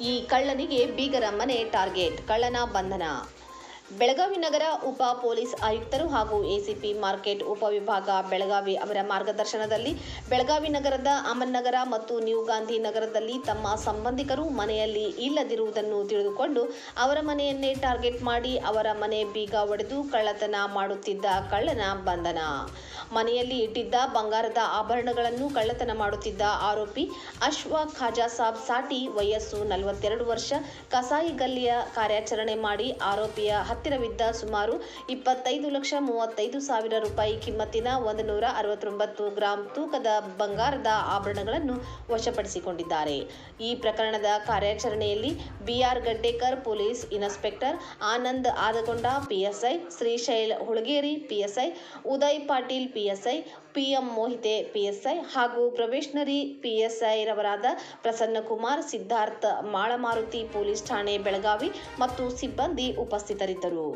ಈ ಕಳ್ಳನಿಗೆ ಬೀಗರ ಮನೆ ಟಾರ್ಗೆಟ್, ಕಳ್ಳನ ಬಂಧನ. ಬೆಳಗಾವಿ ನಗರ ಉಪ ಪೊಲೀಸ್ ಆಯುಕ್ತರು ಹಾಗೂ ಎಸಿಪಿ ಮಾರ್ಕೆಟ್ ಉಪವಿಭಾಗ ಬೆಳಗಾವಿ ಅವರ ಮಾರ್ಗದರ್ಶನದಲ್ಲಿ ಬೆಳಗಾವಿ ನಗರದ ಅಮನ್ ನಗರ ಮತ್ತು ನ್ಯೂ ಗಾಂಧಿ ನಗರದಲ್ಲಿ ತಮ್ಮ ಸಂಬಂಧಿಕರು ಮನೆಯಲ್ಲಿ ಇಲ್ಲದಿರುವುದನ್ನು ತಿಳಿದುಕೊಂಡು ಅವರ ಮನೆಯನ್ನೇ ಟಾರ್ಗೆಟ್ ಮಾಡಿ ಅವರ ಮನೆ ಬೀಗ ಒಡೆದು ಕಳ್ಳತನ ಮಾಡುತ್ತಿದ್ದ ಕಳ್ಳನ ಬಂಧನ. ಮನೆಯಲ್ಲಿ ಇಟ್ಟಿದ್ದ ಬಂಗಾರದ ಆಭರಣಗಳನ್ನು ಕಳ್ಳತನ ಮಾಡುತ್ತಿದ್ದ ಆರೋಪಿ ಅಶ್ಫಾಕ್ ಖಾಜಾ ಸಾಬ್ ಸಾಟಿ ವಯಸ್ಸು 42 ವರ್ಷ ಕಸಾಯಿ ಗಲ್ಲಿಯ ಕಾರ್ಯಾಚರಣೆ ಮಾಡಿ ಆರೋಪಿಯ ಹತ್ತಿರವಿದ್ದ ಸುಮಾರು 25,35,000 ರೂಪಾಯಿ ಕಿಮ್ಮತ್ತಿನ 169 ಗ್ರಾಂ ತೂಕದ ಬಂಗಾರದ ಆಭರಣಗಳನ್ನು ವಶಪಡಿಸಿಕೊಂಡಿದ್ದಾರೆ. ಈ ಪ್ರಕರಣದ ಕಾರ್ಯಾಚರಣೆಯಲ್ಲಿ BR Gaddekar police inspector, Anand Adagonda PSI, Shrishail Hulageri PSI, Uday Patil PSI, PM Mohite PSI ಹಾಗೂ ಪ್ರೊಬೇಷನರಿ ಪಿಎಸ್ಐ ರವರಾದ ಪ್ರಸನ್ನಕುಮಾರ್, ಸಿದ್ಧಾರ್ಥ ಮಾಳಮಾರುತಿ ಪೊಲೀಸ್ ಠಾಣೆ ಬೆಳಗಾವಿ ಮತ್ತು ಸಿಬ್ಬಂದಿ ಉಪಸ್ಥಿತರಿದ್ದರು.